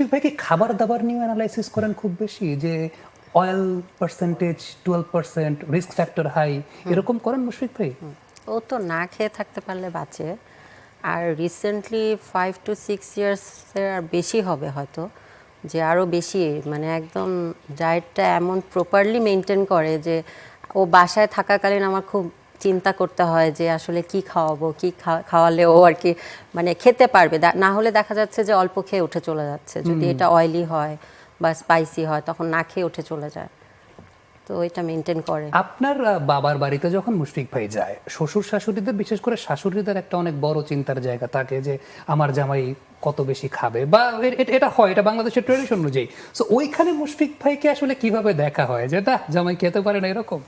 ভাই কি খাবার দাবার নিয়ে অ্যানালাইসিস করেন খুব বেশি, যে oil percentage 12%, risk factor high, এরকম করেন মুশফিক ভাই? ও তো না খেয়ে থাকতে পারলে বাঁচে। আর রিসেন্টলি 5 to 6 ইয়ার্সের আর বেশি হবে হয়তো, যে আরও বেশি মানে একদম ডায়েটটা এমন প্রপারলি মেনটেন করে যে ও বাসায় থাকাকালীন আমার খুব চিন্তা করতে হয় যে আসলে কি খাওয়াবো, কি খাওয়ালে ও আর কি মানে খেতে পারবে। না হলে দেখা যাচ্ছে যে অল্প খেয়ে উঠে চলে যাচ্ছে, যদি এটা অয়েলি হয় বা স্পাইসি হয় তখন না খেয়ে উঠে চলে যায়, তো এটা মেনটেন করে। আপনার বাবার বাড়িতে যখন মুশফিক ভাই যায়, শ্বশুর শাশুড়িদের, বিশেষ করে শাশুড়িদের একটা অনেক বড় চিন্তার জায়গা থাকে যে আমার জামাই কত বেশি খাবে, বা এটা হয়, এটা বাংলাদেশের ট্রেডিশন অনুযায়ী। সো ওইখানে মুশফিক ভাইকে আসলে কিভাবে দেখা হয়, যেটা জামাই খেতে পারে না এরকম?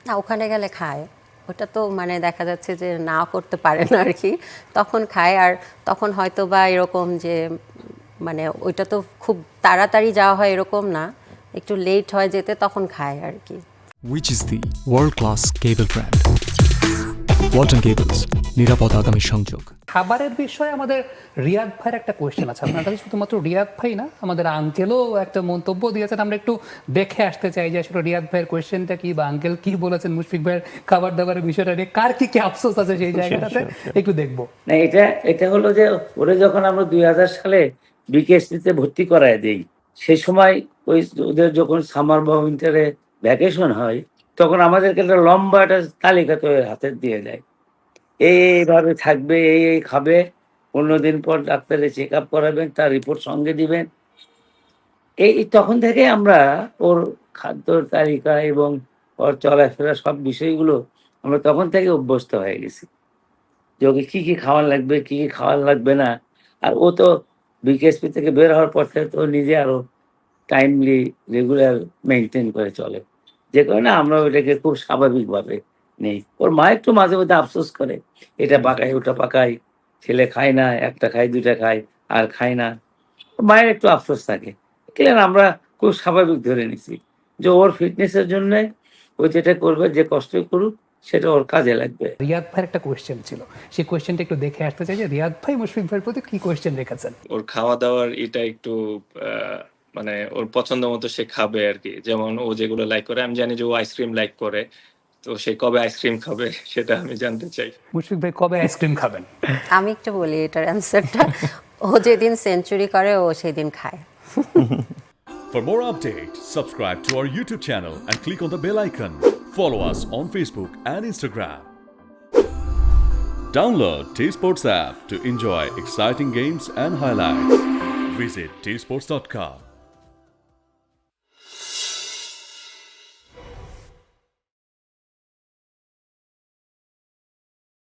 না, ওখানে গেলে খায়, ওটা তো মানে দেখা যাচ্ছে যে না করতে পারে না আর কি, তখন খায়। আর তখন হয়তো বা এরকম যে মানে ওইটা তো খুব তাড়াতাড়ি যাওয়া হয় এরকম না, একটু লেট হয় যেতে, তখন খায় আর কি। Which is the world-class cable brand? Walton Cables, নিরাপদ আগামী সংযোগ। খাবারের বিষয়ে আমাদের রিয়াদ ভাইয়ের একটা কোয়েশ্চেন আছে আপনার কাছে। শুধুমাত্র রিয়াদ ভাই না, আমাদের আঙ্কেলও একটা মন্তব্য দিয়েছেন, আমরা একটু দেখে আসতে চাই যে আসলে রিয়াদ ভাইয়ের কোয়েশ্চেনটা কি, বা আঙ্কেল কি বলেছেন মুশফিক ভাইয়ের খাবার দাবারের বিষয়টা নিয়ে, কার কি কি আফসোস আছে সেই জায়গাটাতে একটু দেখবো। না, এটা হলো যে ওরে যখন আমরা 2000 সালে বিকেএসপিতে ভর্তি করায় দেই, সেই সময় ওই ওদের যখন সামার বা উইন্টারে ভ্যাকেশন হয়, তখন আমাদেরকে একটা লম্বা একটা তালিকা তো হাতে দিয়ে দেয়, এইভাবে থাকবে, এই খাবে, 15 দিন পর ডাক্তারে চেক আপ করাবেন, তার রিপোর্ট সঙ্গে দিবেন। এই তখন থেকে আমরা ওর খাদ্যর তালিকা এবং ওর চলাফেরা সব বিষয়গুলো আমরা তখন থেকে অভ্যস্ত হয়ে গেছি, যে ওকে কী কী খাওয়ান লাগবে, কী কী খাওয়ান লাগবে না। আর ও তো বিকেএসপি থেকে বের হওয়ার পর থেকে তো নিজে আরো টাইমলি রেগুলার মেনটেন করে চলে, যে কারণে আমরা ওইটাকে খুব স্বাভাবিকভাবে নেই। ওর মা একটু মাঝে মধ্যে আফসোস করে, এটা পাকাই ওটা পাকাই, ছেলে খায় না, একটা খায় দুইটা খায় আর খায় না, মায়ের একটু আফসোস থাকে। ক্লিয়ার, আমরা খুব স্বাভাবিক ধরে নিছি যে ওর ফিটনেসের জন্য ও যেটা করবে, যে কষ্টই করুক, সেটা ওর কাজে লাগবে। রিয়াদ ভাইয়ের একটা কোয়েশ্চেন ছিল, সেই কোয়েশ্চেনটা একটু দেখে আসতে চাই যে রিয়াদ ভাই মুশফিক ভাইয়ের প্রতি কি কোয়েশ্চেন রেখেছেন। ওর খাওয়া দাওয়ার এটা একটু মানে ওর পছন্দ মতো সে খাবে আর কি। যেমন ও যেগুলো লাইক করে, আমি জানি যে ও আইসক্রিম লাইক করে, তো সে কবে আইসক্রিম খাবে সেটা আমি জানতে চাই। মুশফিক ভাই কবে আইসক্রিম খাবেন? আমি একটু বলি এটার অ্যান্সারটা, ও যেদিন সেঞ্চুরি করে ও সেদিন খায়। For more updates, subscribe to our YouTube channel and click on the bell icon. Follow us on Facebook and Instagram. Download T-Sports app to enjoy exciting games and highlights. Visit tsports.com.